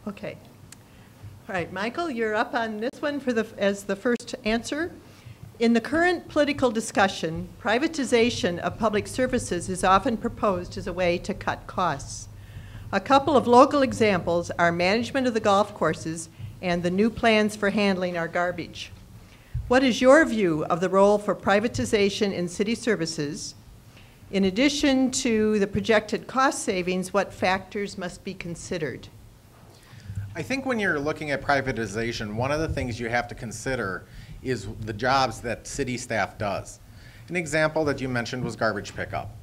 Okay. All right, Michael, you're up on this one as the first answer. In the current political discussion, privatization of public services is often proposed as a way to cut costs. A couple of local examples are management of the golf courses and the new plans for handling our garbage. What is your view of the role for privatization in city services? In addition to the projected cost savings, what factors must be considered? I think when you're looking at privatization, one of the things you have to consider is the jobs that city staff does. An example that you mentioned was garbage pickup.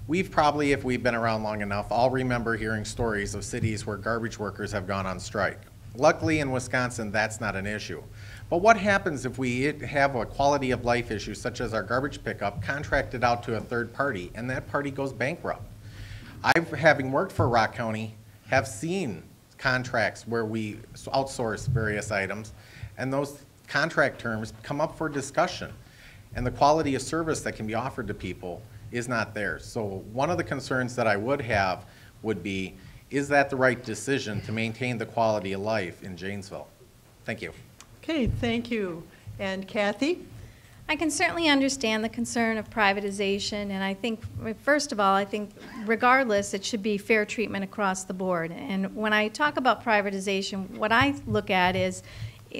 We've probably, if we've been around long enough, all remember hearing stories of cities where garbage workers have gone on strike. Luckily in Wisconsin, that's not an issue. But what happens if we have a quality of life issue, such as our garbage pickup, contracted out to a third party, and that party goes bankrupt? Having worked for Rock County, have seen contracts where we outsource various items, and those contract terms come up for discussion, and the quality of service that can be offered to people is not there. So one of the concerns that I would have would be, is that the right decision to maintain the quality of life in Janesville? Thank you. Okay, thank you. And Kathy? I can certainly understand the concern of privatization, and I think, first of all, I think regardless, it should be fair treatment across the board. And when I talk about privatization, what I look at is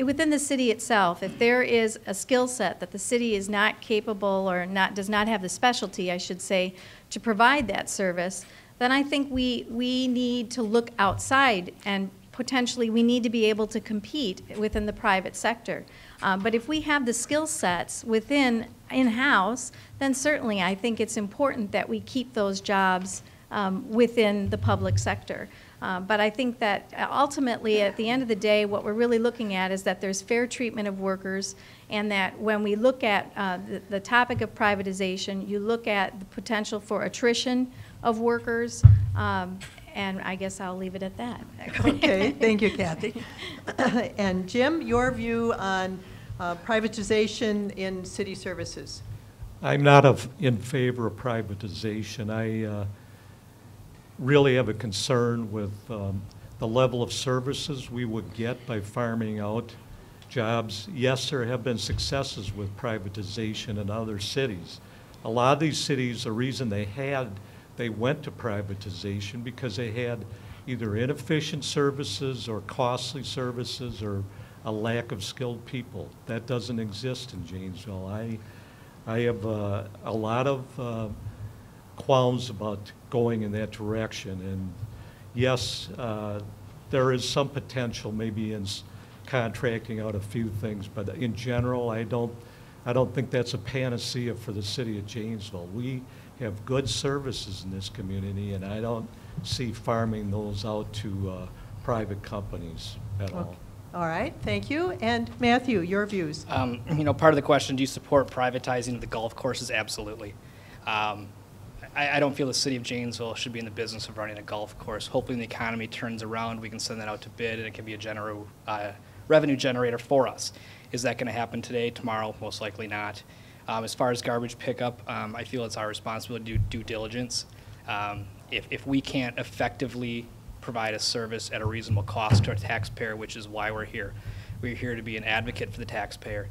within the city itself, if there is a skill set that the city is not capable or does not have the specialty, I should say, to provide that service, then I think we need to look outside, and potentially we need to be able to compete within the private sector. But if we have the skill sets in-house, then certainly I think it's important that we keep those jobs within the public sector. But I think that ultimately, at the end of the day, what we're really looking at is that there's fair treatment of workers, and that when we look at the topic of privatization, you look at the potential for attrition of workers, and I guess I'll leave it at that. Okay, thank you, Kathy. And Jim, your view on privatization in city services? I'm not in favor of privatization. I really have a concern with the level of services we would get by farming out jobs. Yes, there have been successes with privatization in other cities. A lot of these cities, the reason they went to privatization because they had either inefficient services or costly services or a lack of skilled people. That doesn't exist in Janesville. I have a lot of qualms about going in that direction. And yes, there is some potential maybe in contracting out a few things, but in general, I don't think that's a panacea for the city of Janesville. We have good services in this community, and I don't see farming those out to private companies at all. All right, thank you. And Matthew, your views? You know, part of the question, do you support privatizing the golf courses? Absolutely. I don't feel the city of Janesville should be in the business of running a golf course. Hopefully when the economy turns around, we can send that out to bid, and it can be a revenue generator for us. Is that going to happen today, tomorrow? Most likely not. As far as garbage pickup, I feel it's our responsibility to do due diligence. If we can't effectively provide a service at a reasonable cost to a taxpayer, which is why we're here to be an advocate for the taxpayer.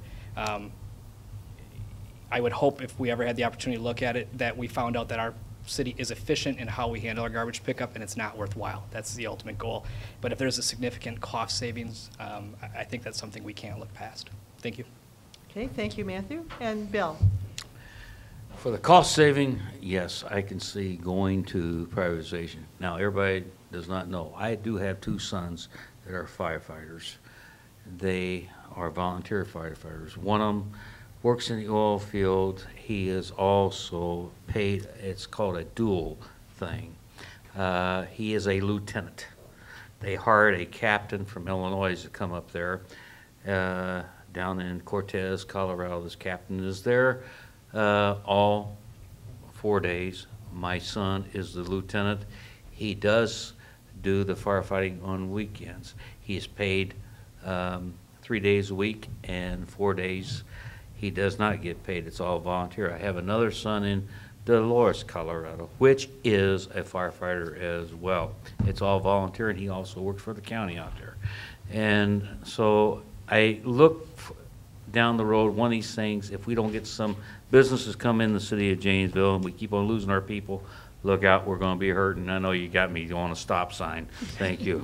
I would hope if we ever had the opportunity to look at it that we found out that our city is efficient in how we handle our garbage pickup, and it's not worthwhile. That's the ultimate goal. But if there's a significant cost savings, I think that's something we can't look past. Thank you. Okay, thank you, Matthew. And Bill? For the cost saving, yes, I can see going to privatization. Now, everybody does not know. I do have two sons that are firefighters. They are volunteer firefighters. One of them works in the oil field. He is also paid, it's called a dual thing. He is a lieutenant. They hired a captain from Illinois to come up there. Down in Cortez, Colorado, this captain is there all 4 days. My son is the lieutenant. He does do the firefighting on weekends. He is paid 3 days a week, and 4 days he does not get paid. It's all volunteer. I have another son in Dolores, Colorado, which is a firefighter as well. It's all volunteer, and he also works for the county out there. And so I look down the road, one of these things, if we don't get some businesses come in the city of Janesville and we keep on losing our people, look out, we're going to be hurting. I know you got me on a stop sign. Thank you.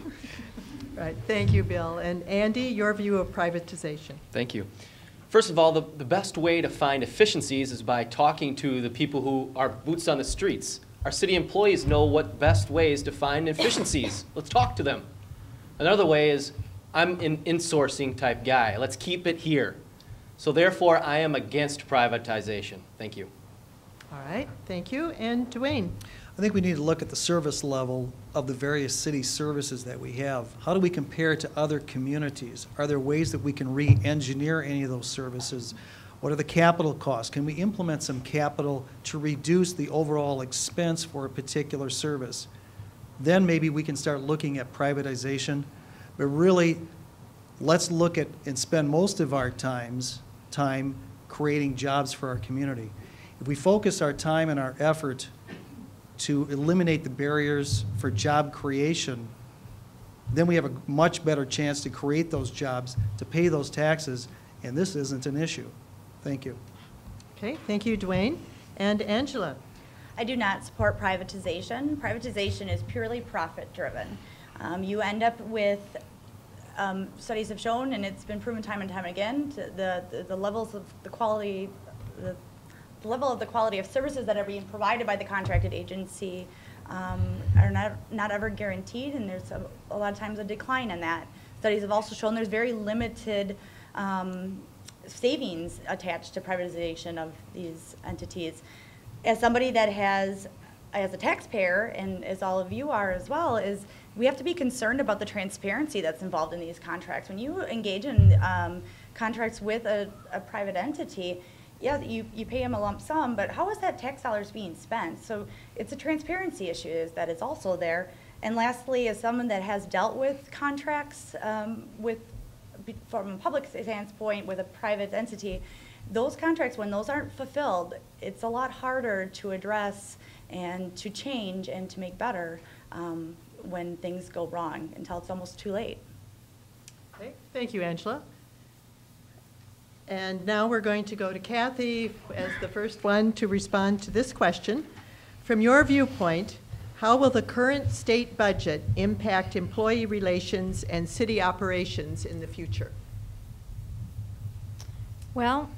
Right, thank you, Bill. And Andy, your view of privatization. Thank you. First of all, the best way to find efficiencies is by talking to the people who are boots on the streets. Our city employees know what best ways to find efficiencies. Let's talk to them. Another way is, I'm an insourcing type guy. Let's keep it here. So therefore, I am against privatization. Thank you. All right, thank you. And Dwayne? I think we need to look at the service level of the various city services that we have. How do we compare it to other communities? Are there ways that we can re-engineer any of those services? What are the capital costs? Can we implement some capital to reduce the overall expense for a particular service? Then maybe we can start looking at privatization. But really, let's look at and spend most of our time creating jobs for our community. If we focus our time and our effort to eliminate the barriers for job creation, then we have a much better chance to create those jobs, to pay those taxes, and this isn't an issue. Thank you. Okay, thank you, Dwayne. And Angela? I do not support privatization. Privatization is purely profit-driven. You end up with, studies have shown, and it's been proven time and time again, the levels of the quality, the level of the quality of services that are being provided by the contracted agency are not ever guaranteed, and there's a lot of times a decline in that. Studies have also shown there's very limited savings attached to privatization of these entities. As somebody that has, as a taxpayer, and as all of you are as well, is we have to be concerned about the transparency that's involved in these contracts. When you engage in contracts with a private entity, yeah, you pay them a lump sum, but how is that tax dollars being spent? So it's a transparency issue that is also there. And lastly, as someone that has dealt with contracts from a public standpoint with a private entity, those contracts, when those aren't fulfilled, it's a lot harder to address and to change and to make better when things go wrong until it's almost too late. Okay, thank you, Angela. And now we're going to go to Kathy as the first one to respond to this question. From your viewpoint, how will the current state budget impact employee relations and city operations in the future? Well,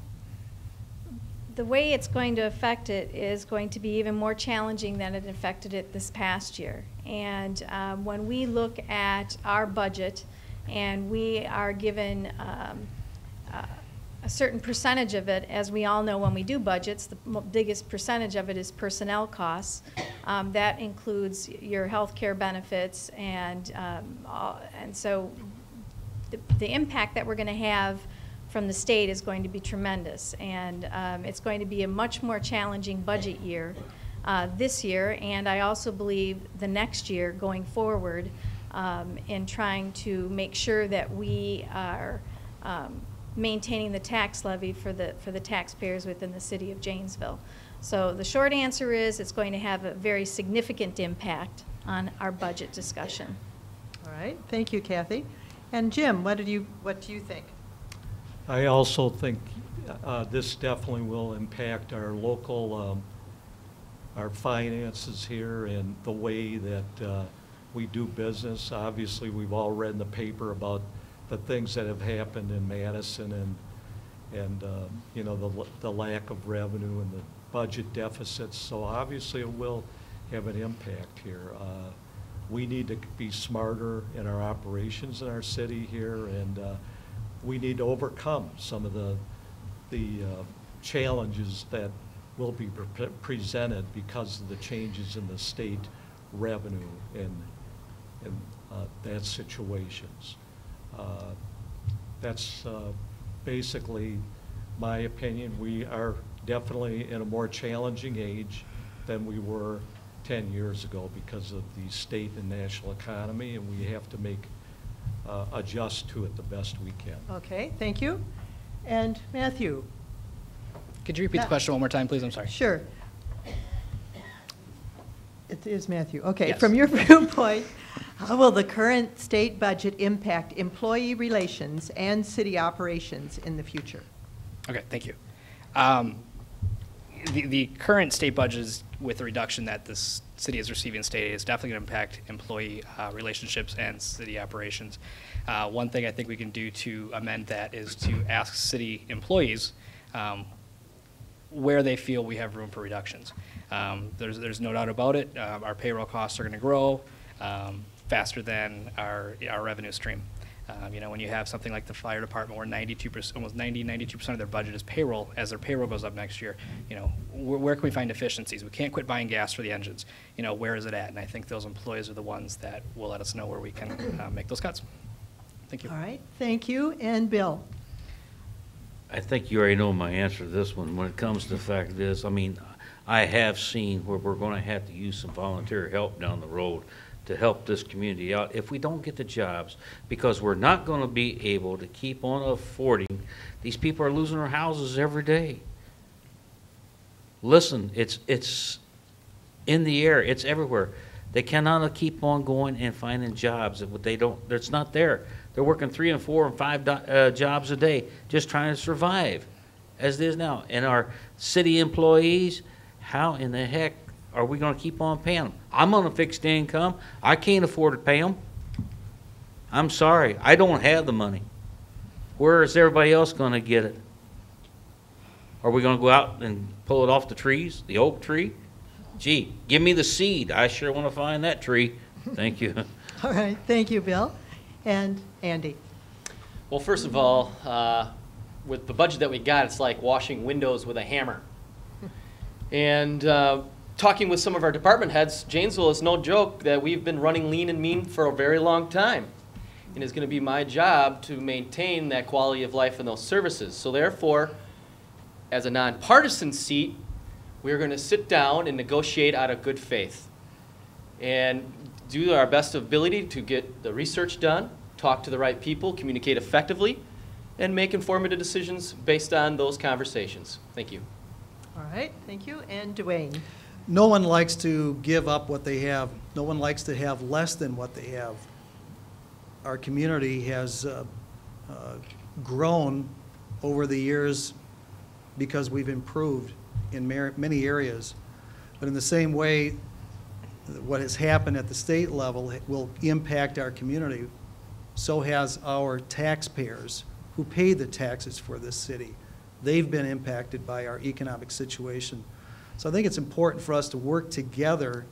the way it's going to affect it is going to be even more challenging than it affected it this past year. And when we look at our budget and we are given a certain percentage of it, as we all know when we do budgets, the biggest percentage of it is personnel costs. That includes your health care benefits, and so the impact that we're going to have from the state is going to be tremendous, and it's going to be a much more challenging budget year this year, and I also believe the next year going forward in trying to make sure that we are maintaining the tax levy for the taxpayers within the city of Janesville. So the short answer is it's going to have a very significant impact on our budget discussion. All right, thank you, Kathy. And Jim, what do you think? I also think this definitely will impact our local, our finances here and the way that we do business. Obviously, we've all read in the paper about the things that have happened in Madison and you know, the lack of revenue and the budget deficits. So obviously it will have an impact here. We need to be smarter in our operations in our city here, and we need to overcome some of the challenges that will be presented because of the changes in the state revenue and that situations. That's basically my opinion. We are definitely in a more challenging age than we were 10 years ago because of the state and national economy, and we have to make adjust to it the best we can. Okay, thank you. And Matthew? Could you repeat the question one more time, please? I'm sorry. Sure. It is Matthew. Okay, Yes. from your viewpoint, how will the current state budget impact employee relations and city operations in the future? Okay, thank you. The current state budget is, with the reduction that this city is receiving in state aid, is definitely going to impact employee relationships and city operations. One thing I think we can do to amend that is to ask city employees where they feel we have room for reductions. There's no doubt about it. Our payroll costs are going to grow faster than our revenue stream. You know, when you have something like the fire department where 92%, almost 92% of their budget is payroll, as their payroll goes up next year, you know, where can we find efficiencies? We can't quit buying gas for the engines. You know, where is it at? And I think those employees are the ones that will let us know where we can make those cuts. Thank you. All right, thank you. And Bill? I think you already know my answer to this one. When it comes to the fact of this, I mean, I have seen where we're going to have to use some volunteer help down the road to help this community out if we don't get the jobs, because we're not going to be able to keep on affording. These people are losing their houses every day. Listen, it's in the air. It's everywhere. They cannot keep on going and finding jobs that they don't. It's not there. They're working 3 and 4 and 5 jobs a day just trying to survive, as it is now. And our city employees, how in the heck are we going to keep on paying them? I'm on a fixed income. I can't afford to pay them. I'm sorry. I don't have the money. Where is everybody else going to get it? Are we going to go out and pull it off the trees, the oak tree? Gee, give me the seed. I sure want to find that tree. Thank you. All right, thank you, Bill. And Andy? Well, first of all, with the budget that we got, it's like washing windows with a hammer. And talking with some of our department heads, Janesville is no joke that we've been running lean and mean for a very long time. And it's going to be my job to maintain that quality of life and those services. So therefore, as a nonpartisan seat, we're going to sit down and negotiate out of good faith and do our best ability to get the research done, talk to the right people, communicate effectively, and make informative decisions based on those conversations. Thank you. All right, thank you. And Dwayne? No one likes to give up what they have. No one likes to have less than what they have. Our community has grown over the years because we've improved in many areas. But in the same way, what has happened at the state level will impact our community. So has our taxpayers who pay the taxes for this city. They've been impacted by our economic situation. So I think it's important for us to work together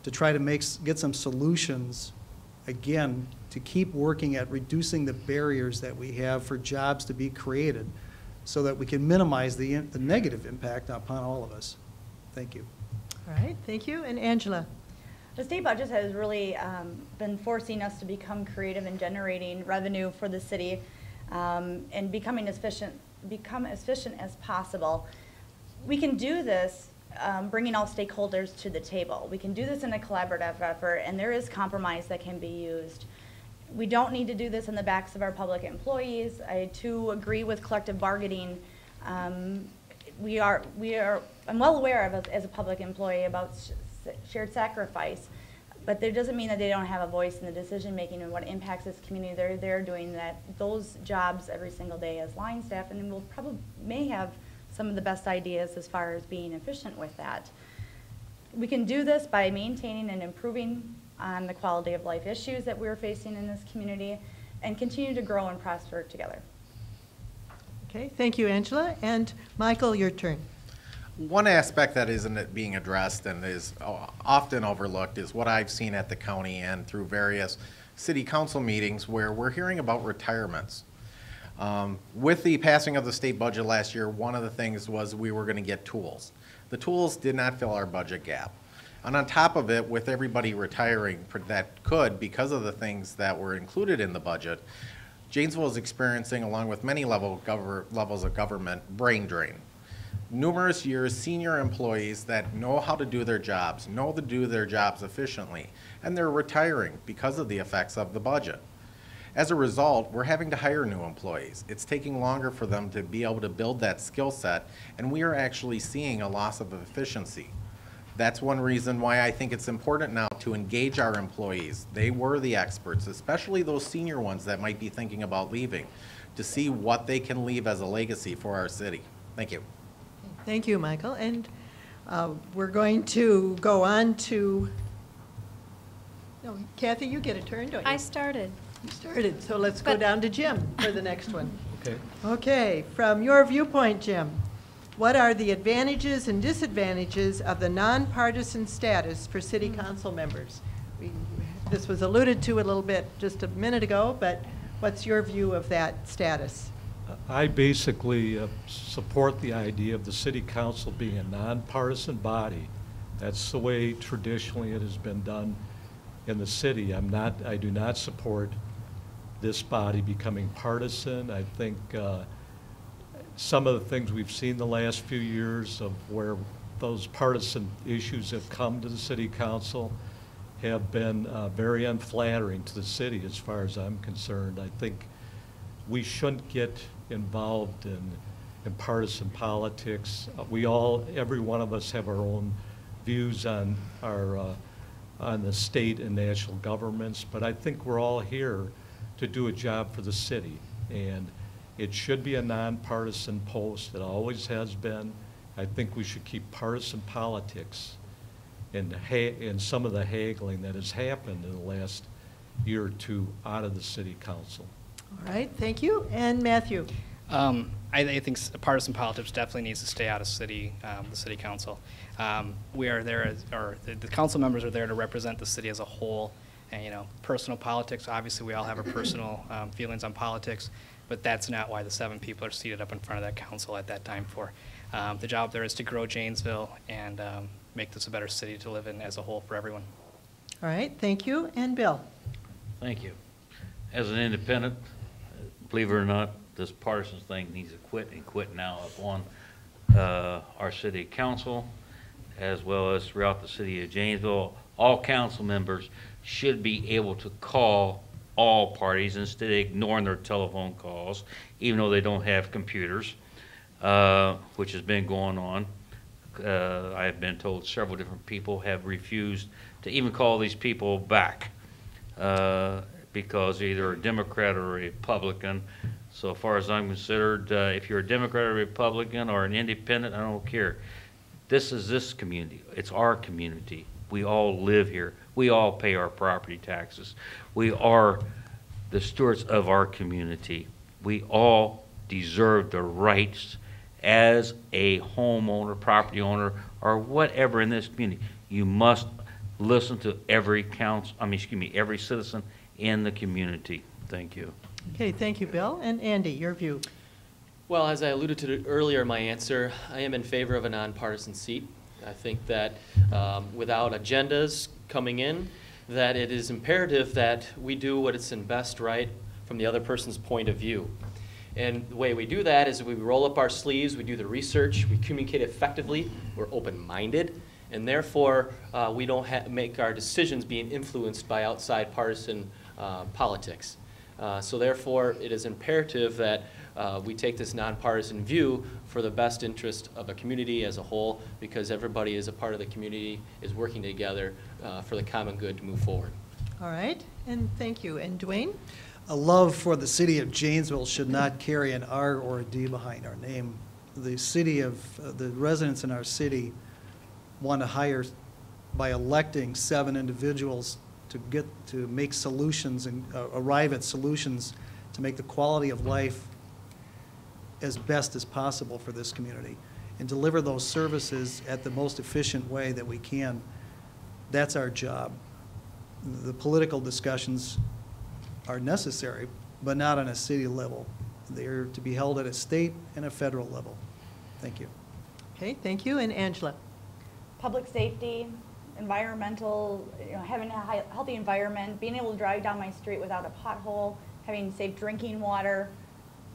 to try to get some solutions, again, to keep working at reducing the barriers that we have for jobs to be created so that we can minimize the negative impact upon all of us. Thank you. All right, thank you. And Angela? The state budget has really been forcing us to become creative in generating revenue for the city and become as efficient as possible. We can do this bringing all stakeholders to the table. We can do this in a collaborative effort, and there is compromise that can be used. We don't need to do this in the backs of our public employees. I too agree with collective bargaining. I'm well aware of, as a public employee, about shared sacrifice, but that doesn't mean that they don't have a voice in the decision making and what impacts this community. They're doing those jobs every single day as line staff, and we'll may have some of the best ideas as far as being efficient with that. We can do this by maintaining and improving on the quality of life issues that we're facing in this community and continue to grow and prosper together. Okay, thank you, Angela. And Michael, your turn. One aspect that isn't being addressed and is often overlooked is what I've seen at the county and through various city council meetings where we're hearing about retirements. With the passing of the state budget last year, one of the things was we were going to get tools. The tools did not fill our budget gap. And on top of it, with everybody retiring that could, because of the things that were included in the budget, Janesville is experiencing, along with many levels of government, brain drain. Numerous years, senior employees that know how to do their jobs, know to do their jobs efficiently, and they're retiring because of the effects of the budget. As a result, we're having to hire new employees. It's taking longer for them to be able to build that skill set, and we are actually seeing a loss of efficiency. That's one reason why I think it's important now to engage our employees. They were the experts, especially those senior ones that might be thinking about leaving, to see what they can leave as a legacy for our city. Thank you. Thank you, Michael. And we're going to go on to, no, Kathy, you get a turn, don't you? I started. You started, so let's go down to Jim for the next one. Okay. Okay, from your viewpoint, Jim, what are the advantages and disadvantages of the nonpartisan status for city council members? This was alluded to a little bit just a minute ago, but what's your view of that status? I basically support the idea of the city council being a nonpartisan body. That's the way traditionally it has been done in the city. I do not support this body becoming partisan. I think some of the things we've seen the last few years of where those partisan issues have come to the city council have been very unflattering to the city as far as I'm concerned. I think we shouldn't get involved in partisan politics. Every one of us have our own views on the state and national governments, but I think we're all here to do a job for the city. And it should be a nonpartisan post. It always has been. I think we should keep partisan politics and some of the haggling that has happened in the last year or two out of the city council. All right, thank you. And Matthew? I think partisan politics definitely needs to stay out of the city council. We are there, the council members are there to represent the city as a whole. And, personal politics, obviously we all have our personal feelings on politics, but that's not why the 7 people are seated up in front of that council at that time for. The job there is to grow Janesville and make this a better city to live in as a whole for everyone. All right, thank you. And Bill? Thank you. As an independent, believe it or not, this partisan thing needs to quit, and quit now upon our city council, as well as throughout the city of Janesville. All council members should be able to call all parties instead of ignoring their telephone calls, even though they don't have computers, which has been going on. I have been told several different people have refused to even call these people back because either a Democrat or a Republican. So far as I'm considered, if you're a Democrat or a Republican or an independent, I don't care. This is this community. It's our community. We all live here. We all pay our property taxes. We are the stewards of our community. We all deserve the rights as a homeowner, property owner, or whatever in this community. You must listen to every every citizen in the community. Thank you. Okay, thank you, Bill. And Andy, your view? Well, as I alluded to earlier in my answer, I am in favor of a nonpartisan seat. I think that without agendas coming in, that it is imperative that we do what is in best right from the other person's point of view. And the way we do that is we roll up our sleeves, we do the research, we communicate effectively, we're open-minded, and therefore we don't make our decisions being influenced by outside partisan politics. So therefore, it is imperative that we take this nonpartisan view for the best interest of a community as a whole, because everybody is a part of the community, is working together for the common good to move forward. All right, and thank you. And Dwayne? A love for the city of Janesville should not carry an R or a D behind our name. The residents in our city want to hire, by electing 7 individuals to make solutions and arrive at solutions to make the quality of life as best as possible for this community and deliver those services at the most efficient way that we can. That's our job. The political discussions are necessary, but not on a city level. They're to be held at a state and a federal level. Thank you. Okay, thank you. And Angela? Public safety, environmental, having a healthy environment, being able to drive down my street without a pothole, having safe drinking water.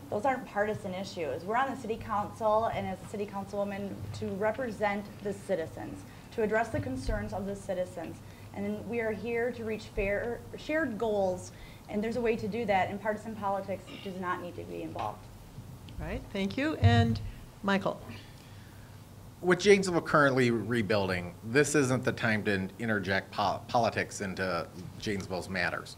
Those aren't partisan issues. We're on the city council, and as a city councilwoman, to represent the citizens, to address the concerns of the citizens. And we are here to reach shared goals, and there's a way to do that, and partisan politics does not need to be involved. All right, thank you. And Michael? With Janesville currently rebuilding, this isn't the time to interject politics into Janesville's matters.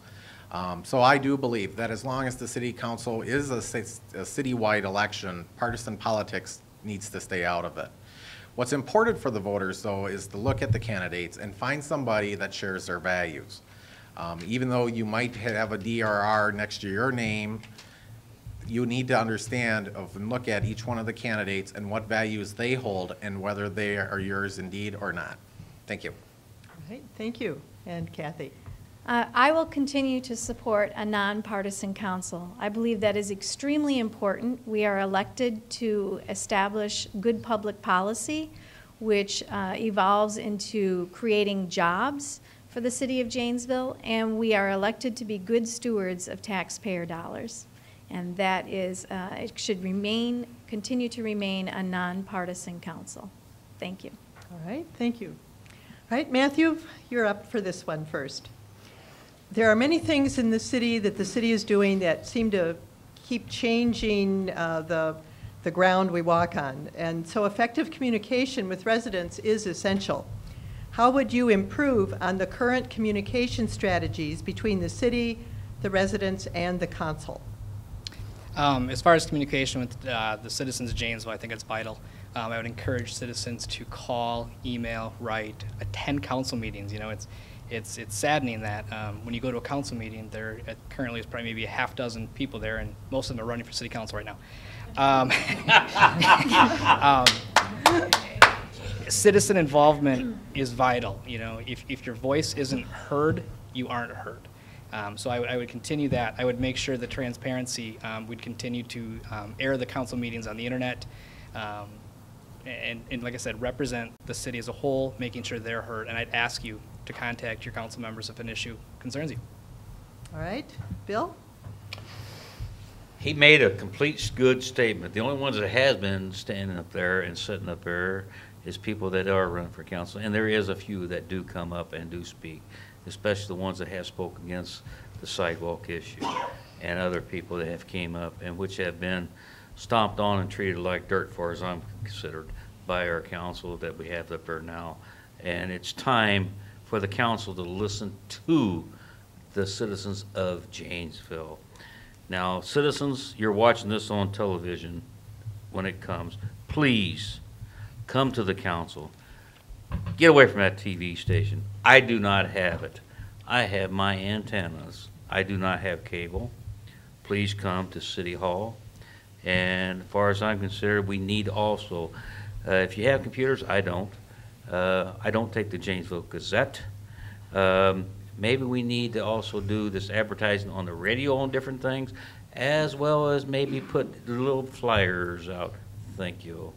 So I do believe that as long as the city council is a citywide election, partisan politics needs to stay out of it. What's important for the voters, though, is to look at the candidates and find somebody that shares their values. Even though you might have a DRR next to your name, you need to understand and look at each one of the candidates and what values they hold and whether they are yours indeed or not. Thank you. All right, thank you. And Kathy? I will continue to support a nonpartisan council. I believe that is extremely important. We are elected to establish good public policy, which evolves into creating jobs for the city of Janesville, and we are elected to be good stewards of taxpayer dollars. And that is, it should continue to remain a nonpartisan council. Thank you. All right, thank you. All right, Matthew, you're up for this one first. There are many things in the city that the city is doing that seem to keep changing the ground we walk on. And so effective communication with residents is essential. How would you improve on the current communication strategies between the city, the residents, and the council? As far as communication with the citizens of Janesville, I think it's vital. I would encourage citizens to call, email, write, attend council meetings. You know, it's saddening that when you go to a council meeting, there currently is probably maybe a half dozen people there, and most of them are running for city council right now. Citizen involvement is vital. You know, if your voice isn't heard, you aren't heard. So I would continue that. I would make sure the transparency, we'd continue to air the council meetings on the internet, and like I said, represent the city as a whole, making sure they're heard. And I'd ask you to contact your council members if an issue concerns you. All right, Bill? He made a complete good statement. The only ones that has been standing up there and sitting up there is people that are running for council, and there is a few that do come up and do speak, especially the ones that have spoken against the sidewalk issue and other people that have came up and which have been stomped on and treated like dirt, for as I'm considered, by our council that we have up there now. And it's time for the council to listen to the citizens of Janesville. Now, citizens, you're watching this on television when it comes. Please come to the council. Get away from that TV station. I do not have it. I have my antennas. I do not have cable. Please come to City Hall. And as far as I'm concerned, we need also, if you have computers, I don't take the Janesville Gazette. Maybe we need to also do this advertising on the radio on different things, as well as maybe put little flyers out. Thank you.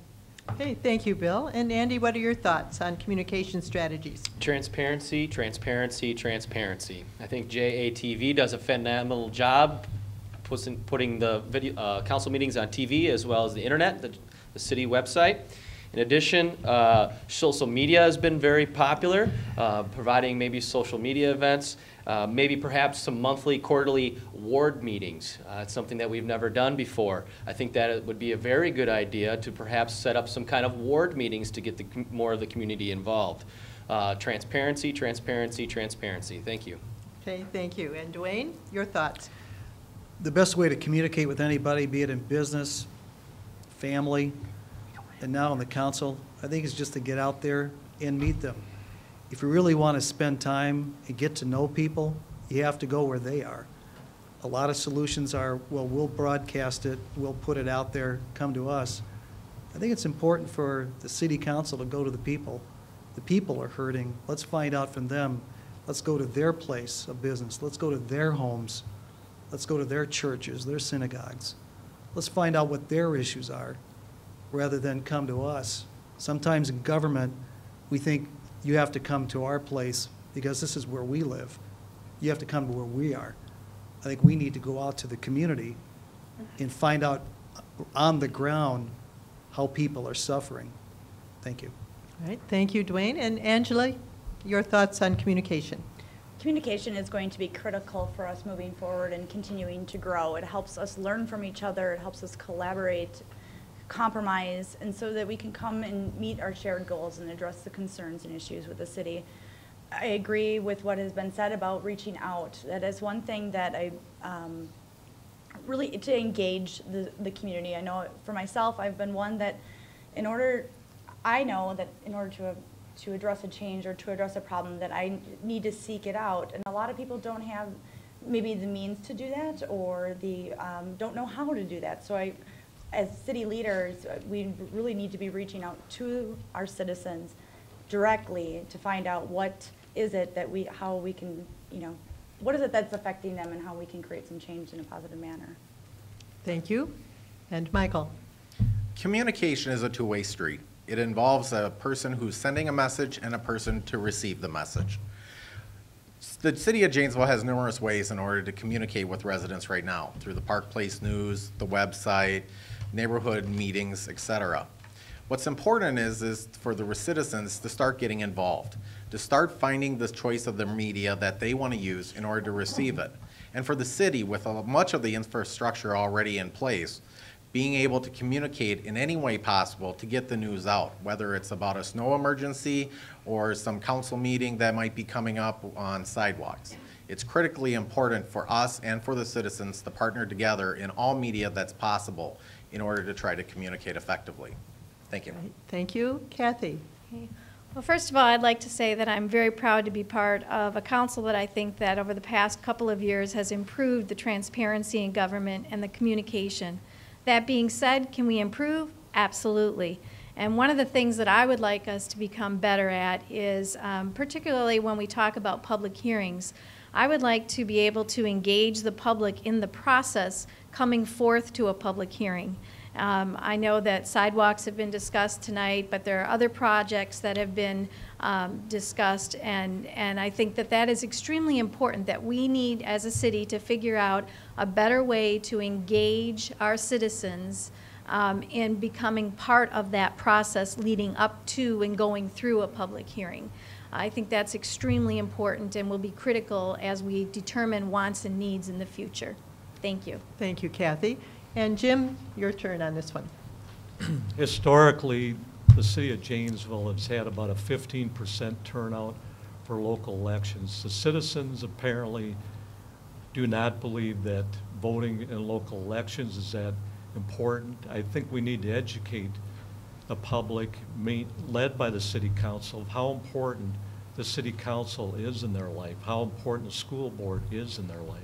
Okay, thank you, Bill. And Andy, what are your thoughts on communication strategies? Transparency, transparency, transparency. I think JATV does a phenomenal job putting the video, council meetings on TV as well as the internet, the city website. In addition, social media has been very popular, providing maybe social media events, maybe perhaps some monthly, quarterly ward meetings. It's something that we've never done before. I think that it would be a very good idea to perhaps set up some kind of ward meetings to get more of the community involved. Transparency, transparency, transparency. Thank you. Okay, thank you. And Dwayne, your thoughts? The best way to communicate with anybody, be it in business, family, and now on the council, I think is just to get out there and meet them. If you really want to spend time and get to know people, you have to go where they are. A lot of solutions are, well, we'll broadcast it, we'll put it out there, come to us. I think it's important for the city council to go to the people. The people are hurting. Let's find out from them. Let's go to their place of business. Let's go to their homes. Let's go to their churches, their synagogues. Let's find out what their issues are, rather than come to us. Sometimes in government, we think you have to come to our place because this is where we live. You have to come to where we are. I think we need to go out to the community and find out on the ground how people are suffering. Thank you. All right, thank you, Dwayne. And Angela, your thoughts on communication? Communication is going to be critical for us moving forward and continuing to grow. It helps us learn from each other. It helps us collaborate compromise, and so that we can come and meet our shared goals and address the concerns and issues with the city. I agree with what has been said about reaching out. That is one thing that I really, to engage the community. I know for myself, I've been one that I know that in order to address a change or to address a problem, that I need to seek it out. And a lot of people don't have maybe the means to do that, or don't know how to do that. So as city leaders, we really need to be reaching out to our citizens directly to find out what is it that how we can, what is it that's affecting them and how we can create some change in a positive manner. Thank you. And Michael? Communication is a two-way street. It involves a person who's sending a message and a person to receive the message. The city of Janesville has numerous ways in order to communicate with residents right now, through the Park Place News, the website, neighborhood meetings, etc. What's important is for the citizens to start getting involved, to start finding the choice of the media that they want to use in order to receive it. And for the city, with much of the infrastructure already in place, being able to communicate in any way possible to get the news out, whether it's about a snow emergency or some council meeting that might be coming up on sidewalks. It's critically important for us and for the citizens to partner together in all media that's possible in order to try to communicate effectively. Thank you. Thank you. Kathy? Okay. Well, first of all, I'd like to say that I'm very proud to be part of a council that I think that over the past couple of years has improved the transparency in government and the communication. That being said, can we improve? Absolutely. And one of the things that I would like us to become better at is, particularly when we talk about public hearings, I would like to be able to engage the public in the process coming forth to a public hearing. I know that sidewalks have been discussed tonight, but there are other projects that have been discussed, and I think that that is extremely important, that we need as a city to figure out a better way to engage our citizens in becoming part of that process leading up to and going through a public hearing. I think that's extremely important and will be critical as we determine wants and needs in the future. Thank you. Thank you, Kathy. And Jim, your turn on this one. Historically, the city of Janesville has had about a 15% turnout for local elections. The citizens apparently do not believe that voting in local elections is that important. I think we need to educate the public, led by the city council, of how important the city council is in their life, how important the school board is in their life.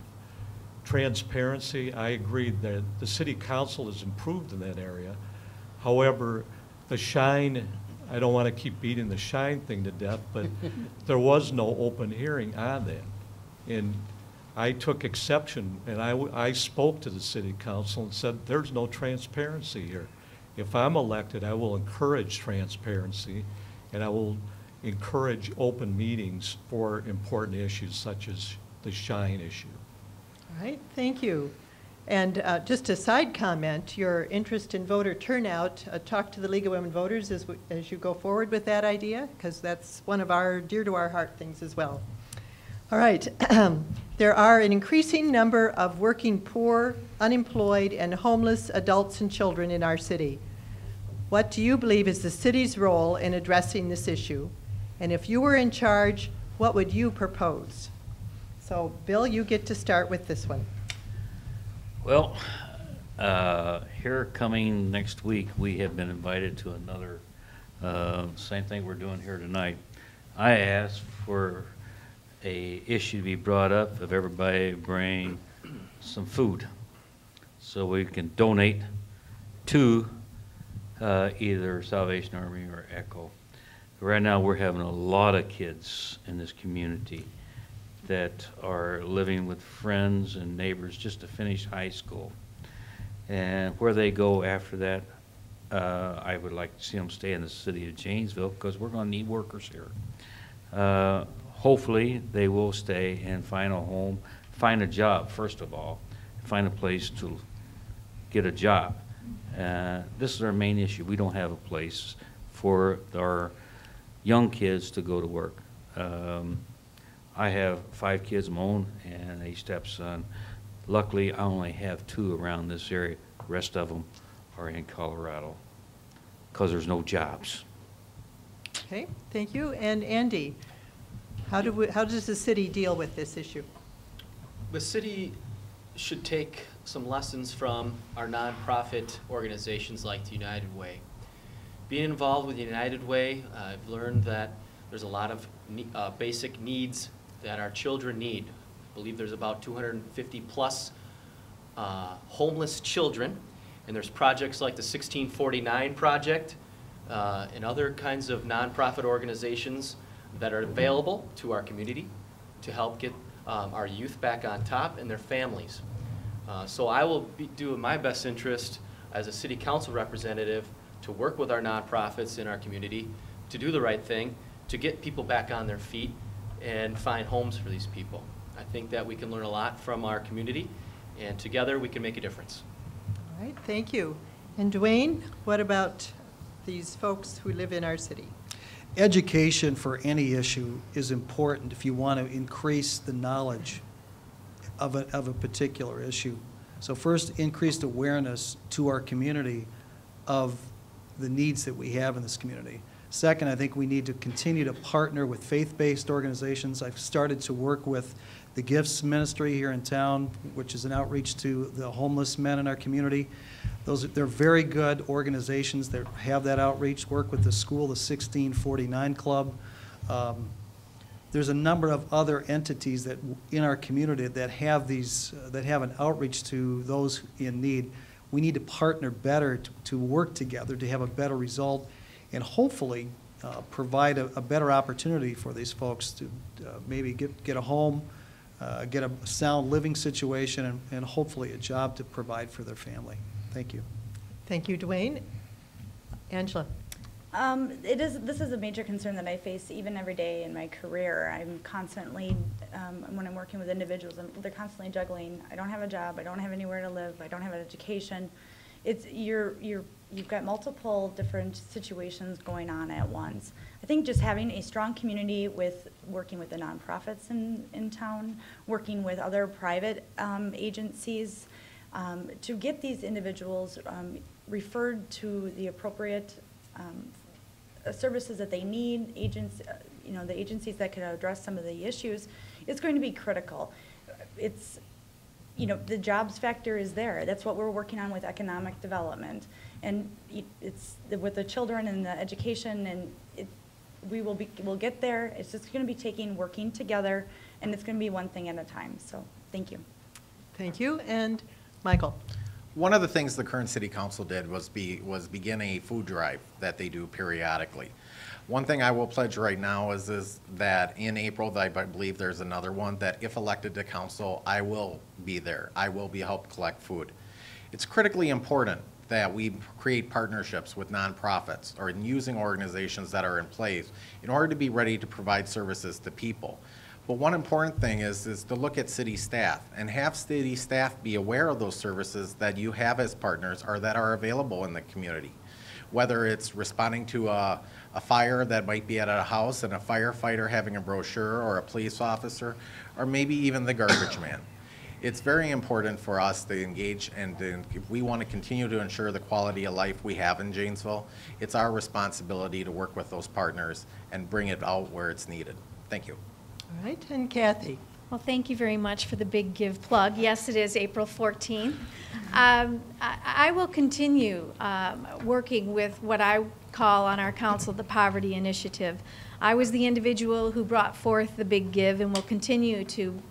Transparency, I agree that the city council has improved in that area. However, the shine, I don't want to keep beating the shine thing to death, but there was no open hearing on that. And I took exception, and I spoke to the city council and said, there's no transparency here. If I'm elected, I will encourage transparency, and I will encourage open meetings for important issues such as the shine issue. All right, thank you. And just a side comment, your interest in voter turnout, talk to the League of Women Voters as you go forward with that idea, because that's one of our dear to our heart things as well. All right, there are an increasing number of working poor, unemployed, and homeless adults and children in our city. What do you believe is the city's role in addressing this issue? And if you were in charge, what would you propose? So, Bill, you get to start with this one. Well, here coming next week, we have been invited to another, same thing we're doing here tonight. I asked for a issue to be brought up of everybody bring some food so we can donate to either Salvation Army or ECHO. Right now we're having a lot of kids in this community that are living with friends and neighbors just to finish high school. And where they go after that, I would like to see them stay in the city of Janesville because we're going to need workers here. Hopefully they will stay and find a home, find a job first of all, find a place to get a job. This is our main issue. We don't have a place for our young kids to go to work. I have 5 kids of my own and a stepson. Luckily, I only have 2 around this area. The rest of them are in Colorado, because there's no jobs. Okay, thank you. And Andy, how does the city deal with this issue? The city should take some lessons from our nonprofit organizations like the United Way. Being involved with the United Way, I've learned that there's a lot of basic needs that our children need. I believe there's about 250 plus homeless children, and there's projects like the 1649 Project and other kinds of nonprofit organizations that are available to our community to help get our youth back on top and their families. So I will be doing my best interest as a city council representative to work with our nonprofits in our community to do the right thing, to get people back on their feet and find homes for these people. I think that we can learn a lot from our community, and together we can make a difference. All right, thank you. And Dwayne, what about these folks who live in our city? Education for any issue is important if you want to increase the knowledge of a particular issue. So first, increased awareness to our community of the needs that we have in this community. Second, I think we need to continue to partner with faith-based organizations. I've started to work with the Gifts Ministry here in town, which is an outreach to the homeless men in our community. They're very good organizations that have that outreach, work with the school, the 1649 Club. There's a number of other entities that in our community that have these, that have an outreach to those in need. We need to partner better to work together to have a better result and hopefully provide a better opportunity for these folks to maybe get a home, get a sound living situation, and hopefully a job to provide for their family. Thank you. Thank you, Dwayne. Angela. This is a major concern that I face even every day in my career. I'm constantly, when I'm working with individuals, they're constantly juggling. I don't have a job. I don't have anywhere to live. I don't have an education. You've got multiple different situations going on at once. I think just having a strong community with working with the nonprofits in town, working with other private agencies, to get these individuals referred to the appropriate services that they need, the agencies that can address some of the issues, is going to be critical. It's, the jobs factor is there. That's what we're working on with economic development. And it's with the children and the education, and we'll get there. It's just going to be working together, and it's going to be one thing at a time. So thank you. Thank you. And Michael. One of the things the current city council did was begin a food drive that they do periodically. One thing I will pledge right now is that in April, I believe there's another one, that if elected to council, I will be there. I will help collect food. It's critically important that we create partnerships with nonprofits or in using organizations that are in place in order to be ready to provide services to people. But one important thing is to look at city staff and have city staff be aware of those services that you have as partners or that are available in the community. Whether it's responding to a fire that might be at a house and a firefighter having a brochure, or a police officer, or maybe even the garbage man. It's very important for us to engage, and if we want to continue to ensure the quality of life we have in Janesville, it's our responsibility to work with those partners and bring it out where it's needed. Thank you. All right, and Kathy. Well, thank you very much for the big give plug. Yes, it is April 14th. I will continue working with what I call on our council the Poverty Initiative. I was the individual who brought forth the big give and will continue to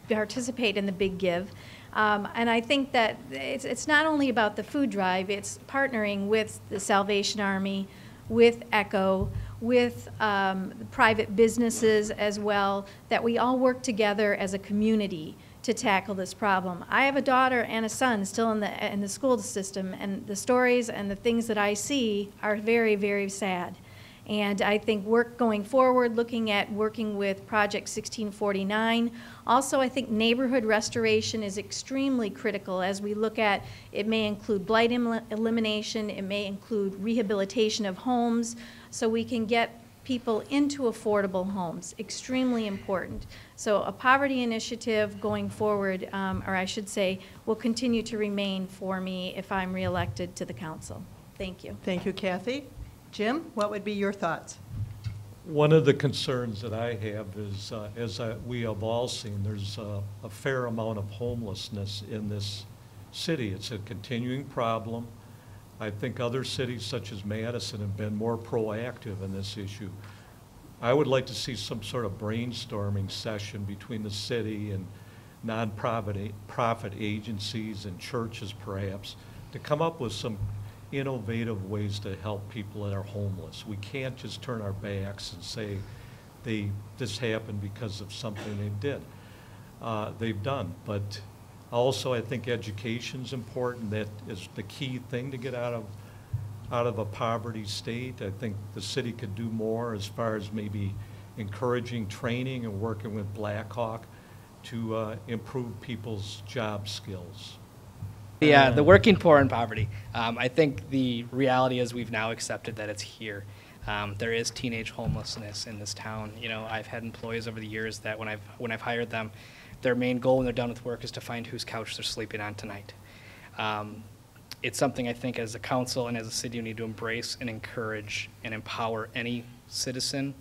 participate in the big give. And I think that it's not only about the food drive, it's partnering with the Salvation Army, with ECHO, with private businesses as well, that we all work together as a community to tackle this problem. I have a daughter and a son still in the school system, and the stories and the things that I see are very, very sad. And I think work going forward, looking at working with Project 1649. Also, I think neighborhood restoration is extremely critical as we look at, it may include blight elimination, it may include rehabilitation of homes, so we can get people into affordable homes, extremely important. So a poverty initiative going forward, or I should say, will continue to remain for me if I'm reelected to the council. Thank you. Thank you, Kathy. Jim, what would be your thoughts? One of the concerns that I have is, we have all seen, there's a fair amount of homelessness in this city. It's a continuing problem. I think other cities such as Madison have been more proactive in this issue. I would like to see some sort of brainstorming session between the city and profit agencies and churches perhaps to come up with some innovative ways to help people that are homeless. We can't just turn our backs and say this happened because of something they've done. But also I think education's important. That is the key thing to get out of a poverty state. I think the city could do more as far as maybe encouraging training and working with Blackhawk to improve people's job skills. Yeah, the working poor and poverty. I think the reality is we've now accepted that it's here. There is teenage homelessness in this town. You know, I've had employees over the years that when I've hired them, their main goal when they're done with work is to find whose couch they're sleeping on tonight. It's something I think as a council and as a city we need to embrace and encourage and empower any citizen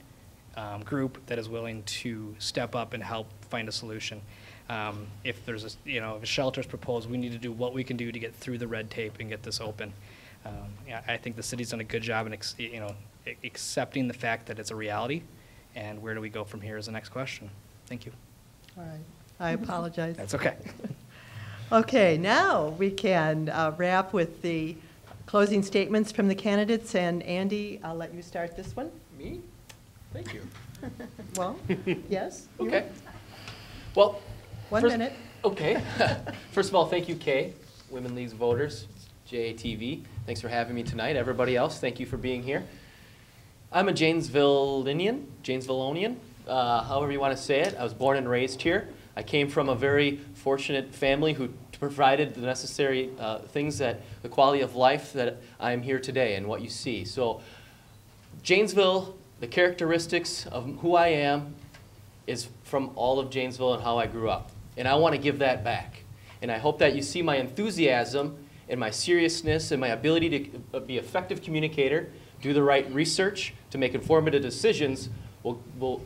group that is willing to step up and help find a solution. If there's if a shelter is proposed, we need to do what we can do to get through the red tape and get this open. I think the city's done a good job in accepting the fact that it's a reality, and where do we go from here is the next question. Thank you. All right. I apologize. That's okay. Okay, now we can wrap with the closing statements from the candidates. And Andy, I'll let you start this one. Me? Thank you. Well, yes. you Okay. Well, One first- minute. Okay. First of all, thank you, Kay, Women Leagues Voters, JATV. Thanks for having me tonight. Everybody else, thank you for being here. I'm a Janesvilleonian, however you want to say it. I was born and raised here. I came from a very fortunate family who provided the necessary things that, the quality of life that I'm here today and what you see. So Janesville, the characteristics of who I am is from all of Janesville and how I grew up. And I want to give that back. And I hope that you see my enthusiasm and my seriousness and my ability to be an effective communicator, do the right research to make informative decisions will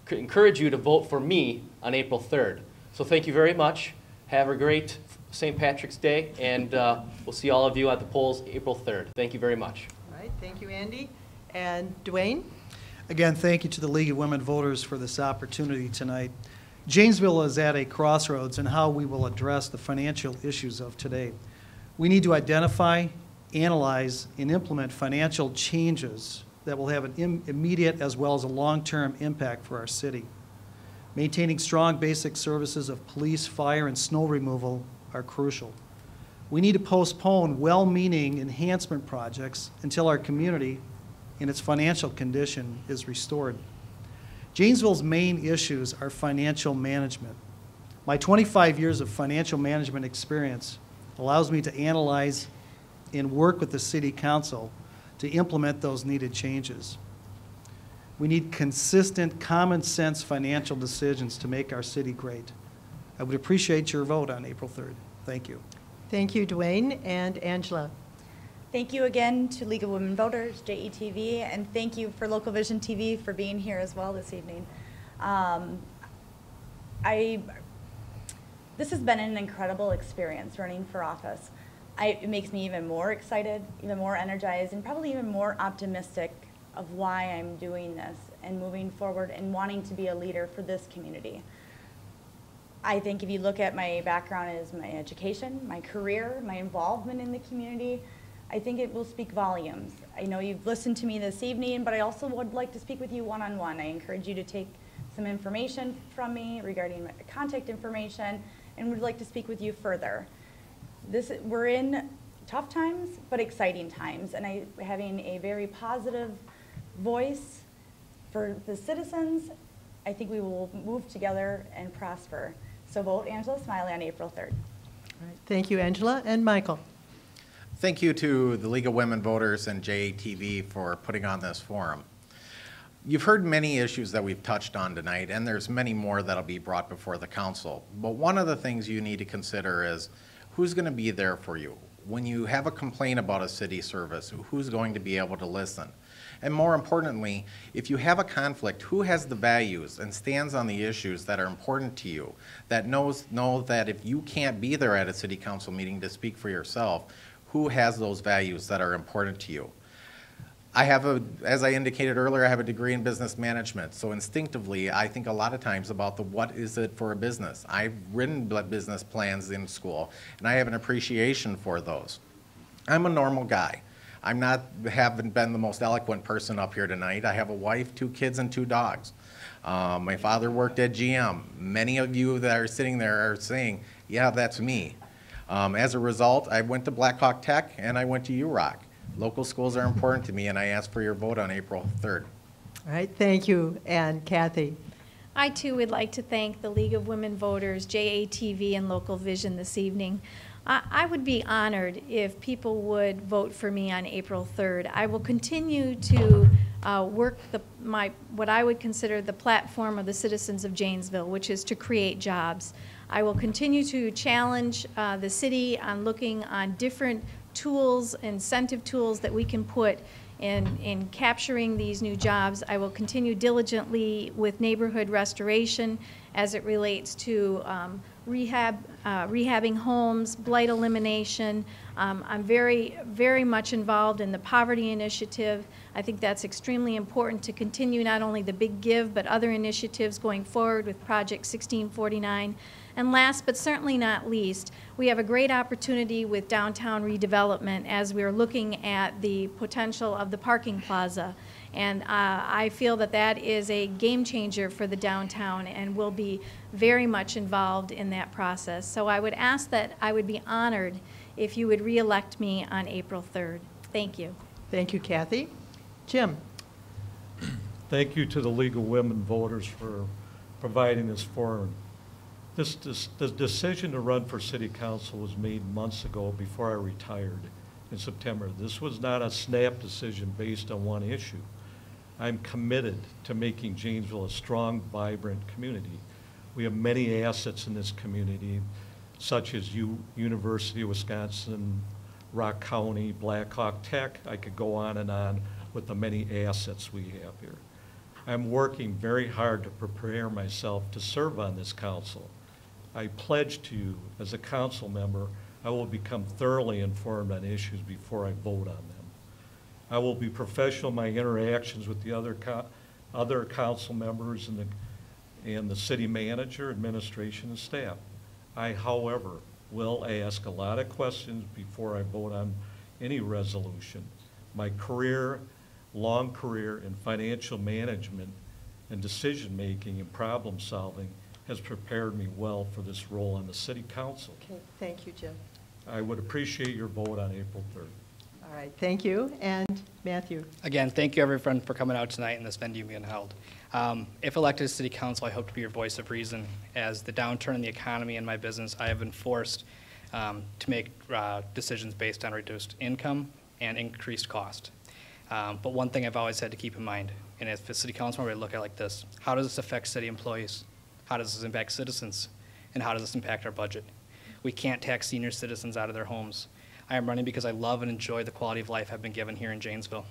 encourage you to vote for me on April 3rd. So thank you very much. Have a great St. Patrick's Day, and we'll see all of you at the polls April 3rd. Thank you very much. All right, thank you, Andy. And Dwayne? Again, thank you to the League of Women Voters for this opportunity tonight. Janesville is at a crossroads in how we will address the financial issues of today. We need to identify, analyze, and implement financial changes that will have an immediate as well as a long-term impact for our city. Maintaining strong basic services of police, fire, and snow removal are crucial. We need to postpone well-meaning enhancement projects until our community and its financial condition is restored. Janesville's main issues are financial management. My 25 years of financial management experience allows me to analyze and work with the City Council to implement those needed changes. We need consistent, common-sense financial decisions to make our city great. I would appreciate your vote on April 3rd. Thank you. Thank you, Dwayne. And Angela? Thank you again to League of Women Voters, JATV, and thank you for Local Vision TV for being here as well this evening. This has been an incredible experience running for office. It makes me even more excited, even more energized, and probably even more optimistic of why I'm doing this and moving forward and wanting to be a leader for this community. I think if you look at my background as my education, my career, my involvement in the community, I think it will speak volumes. I know you've listened to me this evening, but I also would like to speak with you one-on-one. I encourage you to take some information from me regarding my contact information and would like to speak with you further. We're in tough times, but exciting times, and having a very positive voice for the citizens, I think we will move together and prosper. So vote Angela Smiley on April 3rd. All right, thank you, Angela. And Michael? Thank you to the League of Women Voters and JATV for putting on this forum. You've heard many issues that we've touched on tonight, and there's many more that'll be brought before the council. But one of the things you need to consider is who's going to be there for you. When you have a complaint about a city service, who's going to be able to listen? And more importantly, if you have a conflict, who has the values and stands on the issues that are important to you, that know that if you can't be there at a city council meeting to speak for yourself, who has those values that are important to you? As I indicated earlier, I have a degree in business management, so instinctively I think a lot of times about what is it for a business. I've written business plans in school, and I have an appreciation for those. I'm a normal guy. Haven't been the most eloquent person up here tonight. I have a wife, 2 kids, and 2 dogs. My father worked at GM. Many of you that are sitting there are saying, yeah, that's me. As a result, I went to Blackhawk Tech and I went to URock. Local schools are important to me, and I ask for your vote on April 3rd. All right, thank you. And Kathy? I too would like to thank the League of Women Voters, JATV, and Local Vision this evening. I would be honored if people would vote for me on April 3rd. I will continue to work what I would consider the platform of the citizens of Janesville, which is to create jobs. I will continue to challenge the city on looking on different tools, incentive tools that we can put in capturing these new jobs. I will continue diligently with neighborhood restoration as it relates to rehabbing homes, blight elimination. I'm very, very much involved in the poverty initiative. I think that's extremely important to continue not only the Big Give, but other initiatives going forward with Project 1649. And last but certainly not least, we have a great opportunity with downtown redevelopment as we're looking at the potential of the parking plaza. And I feel that that is a game changer for the downtown and will be very much involved in that process. So I would ask that I would be honored if you would re-elect me on April 3rd. Thank you. Thank you, Kathy. Jim? Thank you to the League of Women Voters for providing this forum. The decision to run for city council was made months ago before I retired in September. This was not a snap decision based on one issue. I'm committed to making Janesville a strong, vibrant community. We have many assets in this community, such as University of Wisconsin, Rock County, Blackhawk Tech. I could go on with the many assets we have here. I'm working very hard to prepare myself to serve on this council. I pledge to you, as a council member, I will become thoroughly informed on issues before I vote on them. I will be professional in my interactions with the other council members and the city manager, administration, and staff. I, however, will ask a lot of questions before I vote on any resolution. My long career in financial management and decision-making and problem-solving has prepared me well for this role on the city council. Okay, thank you, Jim. I would appreciate your vote on April 3rd. All right, thank you. And Matthew? Again, thank you everyone for coming out tonight and this venue being held. If elected to city council, I hope to be your voice of reason. As the downturn in the economy and my business, I have been forced to make decisions based on reduced income and increased cost. But one thing I've always had to keep in mind, and as a city council member, I look at it like this: how does this affect city employees? How does this impact citizens? And how does this impact our budget? We can't tax senior citizens out of their homes. I am running because I love and enjoy the quality of life I've been given here in Janesville.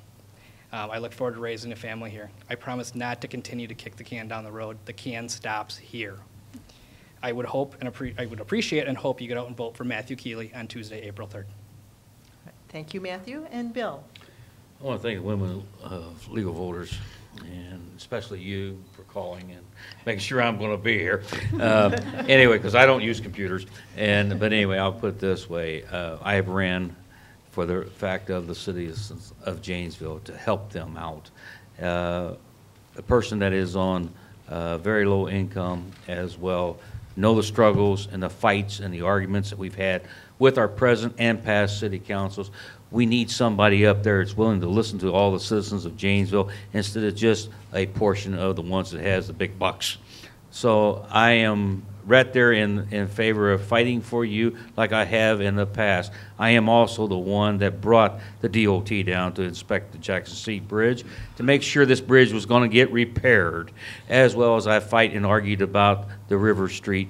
I look forward to raising a family here. I promise not to continue to kick the can down the road. The can stops here. I would hope and I would appreciate and hope you get out and vote for Matthew Keeley on Tuesday, April 3rd. Thank you, Matthew. And Bill? I want to thank the women of legal voters, and especially you for calling and making sure I'm going to be here. Anyway, because I don't use computers. But anyway, I'll put it this way. I have ran for the fact of the citizens of Janesville to help them out. A person that is on very low income as well, know the struggles and the fights and the arguments that we've had with our present and past city councils. We need somebody up there that's willing to listen to all the citizens of Janesville instead of just a portion of the ones that has the big bucks. So I am right there in favor of fighting for you like I have in the past. I am also the one that brought the DOT down to inspect the Jackson Street Bridge to make sure this bridge was going to get repaired, as well as I fight and argued about the River Street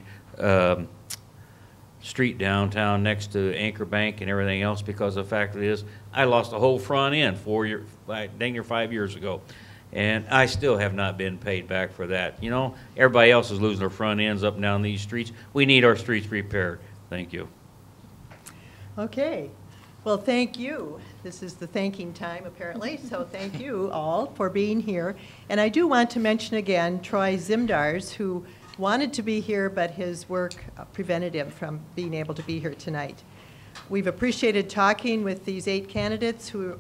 street downtown next to Anchor Bank and everything else, because the fact is I lost the whole front end dang near 5 years ago. And I still have not been paid back for that. You know, everybody else is losing their front ends up and down these streets. We need our streets repaired. Thank you. Okay. Well, thank you. This is the thanking time, apparently, so thank you all for being here. And I do want to mention again Troy Zimdars, who wanted to be here, but his work prevented him from being able to be here tonight. We've appreciated talking with these 8 candidates who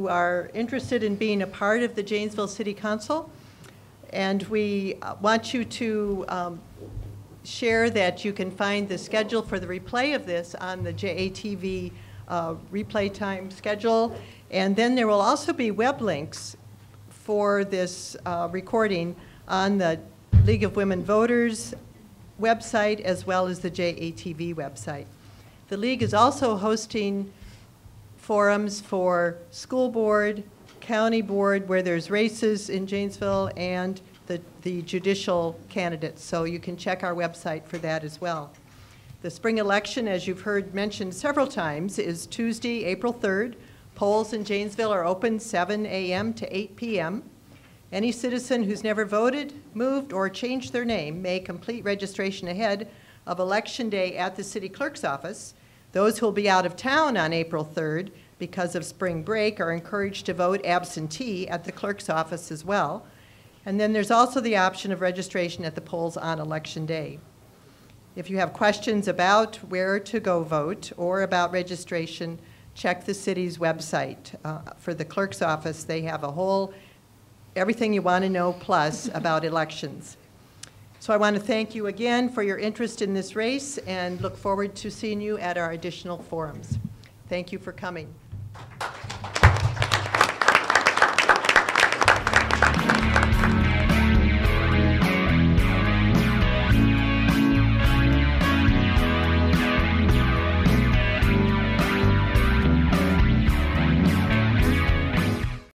are interested in being a part of the Janesville City Council. And we want you to share that you can find the schedule for the replay of this on the JATV replay time schedule. And then there will also be web links for this recording on the League of Women Voters website as well as the JATV website. The League is also hosting forums for school board, county board, where there's races in Janesville, and the judicial candidates. So you can check our website for that as well. The spring election, as you've heard mentioned several times, is Tuesday, April 3rd. Polls in Janesville are open 7 a.m. to 8 p.m. Any citizen who's never voted, moved, or changed their name may complete registration ahead of Election Day at the city clerk's office. Those who will be out of town on April 3rd because of spring break are encouraged to vote absentee at the clerk's office as well. And then there's also the option of registration at the polls on Election Day. If you have questions about where to go vote or about registration, check the city's website. For the clerk's office, they have a whole everything you want to know plus about elections. So I want to thank you again for your interest in this race and look forward to seeing you at our additional forums. Thank you for coming.